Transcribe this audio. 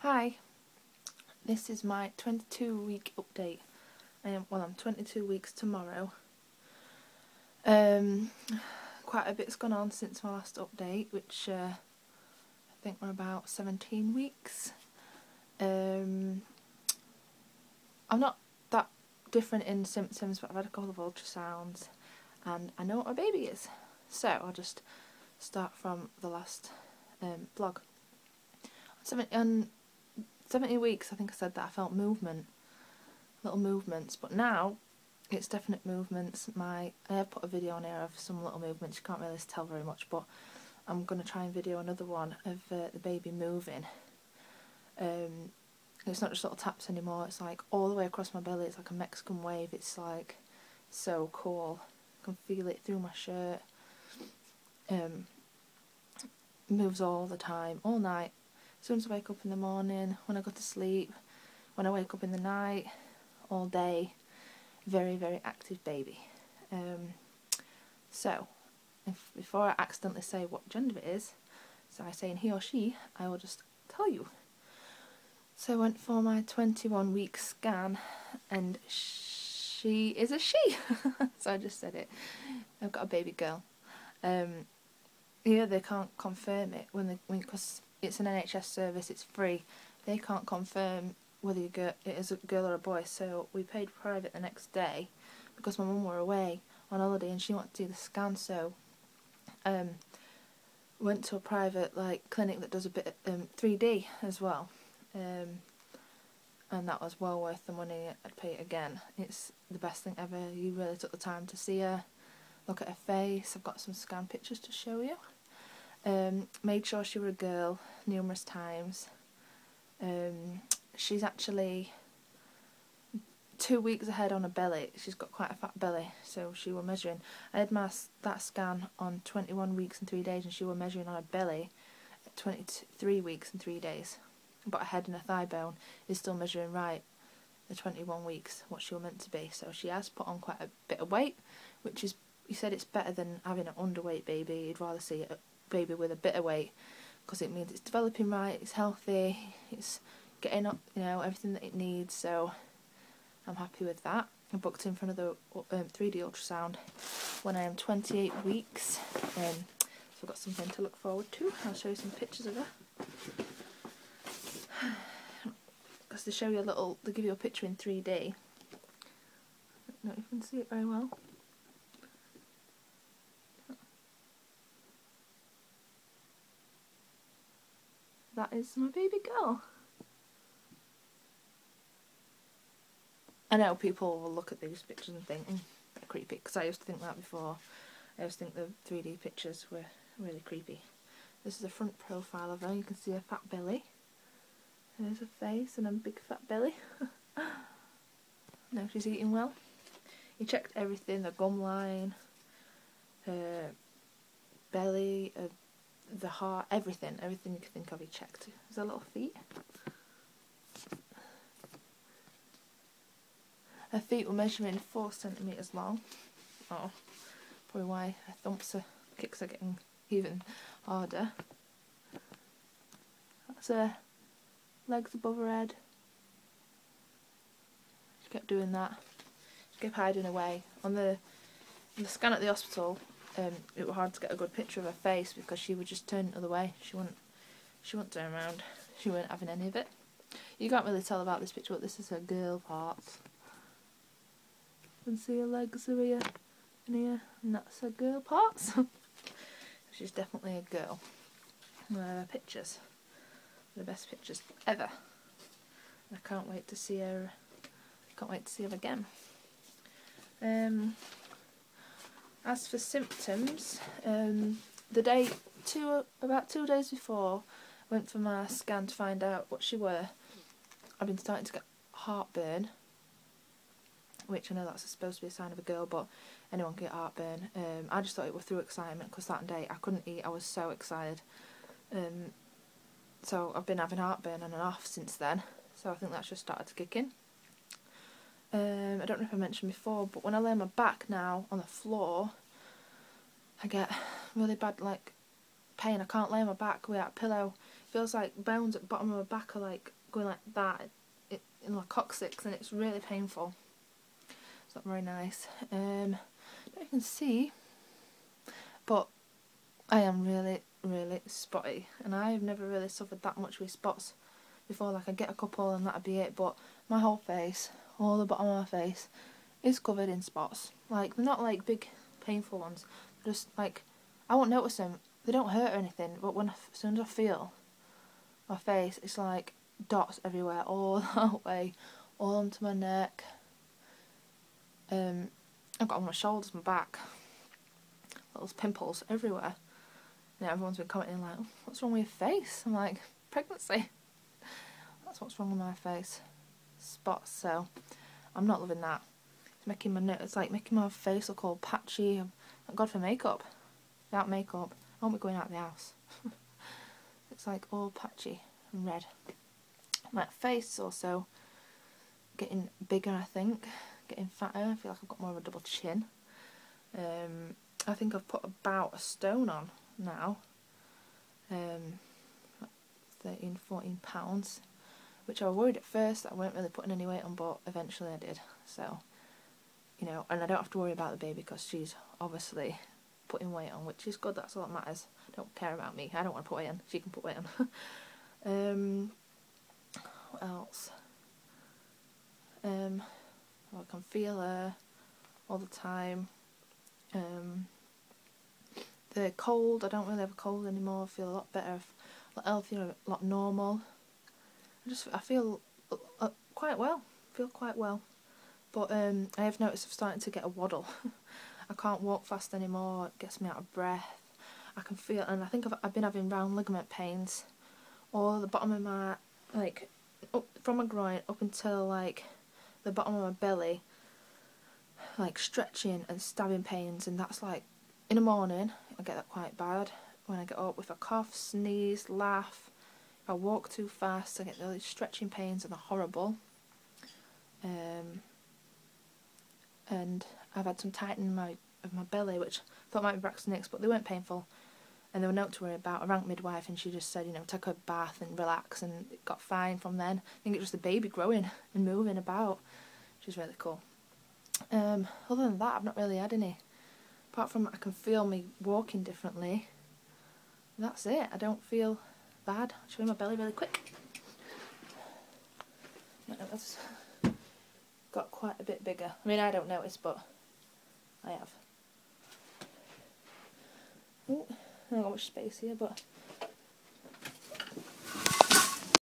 Hi, this is my 22-week update. I'm 22 weeks tomorrow. Quite a bit's gone on since my last update, which I think we're about 17 weeks. I'm not that different in symptoms, but I've had a couple of ultrasounds and I know what my baby is. So I'll just start from the last vlog. 70 weeks, I think I said that I felt movement, little movements, but now it's definite movements. I have put a video on here of some little movements. You can't really tell very much, but I'm going to try and video another one of the baby moving. It's not just little taps anymore, it's like all the way across my belly. It's like a Mexican wave. It's like so cool. I can feel it through my shirt. Moves all the time, all night. As soon as I wake up in the morning, when I go to sleep, when I wake up in the night, all day. Very, very active baby. So, before I accidentally say what gender it is, so I say in he or she, I will just tell you. So I went for my 21-week scan, and she is a she. So I just said it. I've got a baby girl. Here they can't confirm it because it's an NHS service, it's free. They can't confirm whether it is a girl or a boy, so we paid private the next day because my mum were away on holiday and she wanted to do the scan. So went to a private clinic that does a bit of 3D as well, and that was well worth the money. I'd pay it again. It's the best thing ever. You really took the time to see her, look at her face. I've got some scan pictures to show you. Made sure she were a girl numerous times. She's actually 2 weeks ahead on her belly. She's got quite a fat belly, so she were measuring. I had that scan on 21 weeks and 3 days, and she were measuring on her belly at 23 weeks and 3 days. But her head and her thigh bone is still measuring right at 21 weeks, what she were meant to be. So she has put on quite a bit of weight, which is, he said it's better than having an underweight baby. He'd rather see a baby with a bit of weight because it means it's developing right, it's healthy, it's getting up, everything that it needs. So I'm happy with that. I booked in for another 3D ultrasound when I am 28 weeks. So I've got something to look forward to. I'll show you some pictures of her. Because they show you they give you a picture in 3D. I don't know if you can see it very well. That is my baby girl. I know people will look at these pictures and think, they're creepy, because I used to think that before. I used to think the 3D pictures were really creepy. This is a front profile of her. You can see her fat belly. There's her face and a big fat belly. No, she's eating well. He checked everything, the gum line, her belly, the heart, everything you could think of he checked. There's her little feet. Her feet were measuring 4 centimetres long. Oh, probably why her kicks are getting even harder. That's her legs above her head. She kept doing that. She kept hiding away. On the scan at the hospital, it was hard to get a good picture of her face because she would just turn the other way. She wouldn't turn around. She weren't having any of it. You can't really tell about this picture, but this is her girl parts. You can see her legs are here and here, and that's her girl parts. She's definitely a girl. Her pictures, the best pictures ever. I can't wait to see her. Can't wait to see her again. As for symptoms, about 2 days before, I went for my scan to find out what she were. I've been starting to get heartburn, which I know that's supposed to be a sign of a girl, but anyone can get heartburn. I just thought it was through excitement because that day I couldn't eat. I was so excited. So I've been having heartburn on and off since then. So I think that's just started to kick in. I don't know if I mentioned before, but when I lay on my back now on the floor, I get really bad pain. I can't lay on my back without a pillow. feels like bones at the bottom of my back are like going like that in my coccyx, and it's really painful. It's not very nice. You can see, but I am really, really spotty, and I've never really suffered that much with spots before. Like I get a couple and that'd be it, but my whole face, all the bottom of my face, is covered in spots. Like they're not like big painful ones, they're just like, I won't notice them, they don't hurt or anything, but as soon as I feel my face, it's like dots everywhere, all that way, all onto my neck. I've got on my shoulders, my back, little pimples everywhere. You know, everyone's been commenting like, oh, what's wrong with your face? I'm like, pregnancy. That's what's wrong with my face. Spots. So I'm not loving that. It's like making my face look all patchy. Thank God for makeup. Without makeup, I won't be going out of the house. It's like all patchy and red. My face is also getting bigger, I think. Getting fatter. I feel like I've got more of a double chin. I think I've put about a stone on now. 13, 14 pounds. Which I was worried at first that I weren't really putting any weight on, but eventually I did. So, you know, and I don't have to worry about the baby because she's obviously putting weight on, which is good. That's all that matters. Don't care about me. I don't want to put weight on. She can put weight on. What else? I can feel her all the time. The cold, I don't really have a cold anymore. I feel a lot better, a lot healthier, a lot normal. I feel quite well. Feel quite well. But I have noticed I'm starting to get a waddle. I can't walk fast anymore. It gets me out of breath. I can feel, and I think I've been having round ligament pains all the bottom of my, like, up from my groin up until like the bottom of my belly, like stretching and stabbing pains. And that's like in the morning I get that quite bad. When I get up, if I cough, sneeze, laugh, if I walk too fast, I get those stretching pains and they're horrible. And I've had some tightening of my belly, which I thought might be Braxton Hicks, but they weren't painful, and they were not to worry about. I rang midwife and she just said, you know, take a bath and relax, and it got fine from then. I think it's just the baby growing and moving about, which is really cool. Other than that, I've not really had any. Apart from I can feel me walking differently. That's it. I don't feel bad. I'll show you my belly really quick. That's got quite a bit bigger. I mean, I don't notice, but I have. Oh, I haven't got much space here, but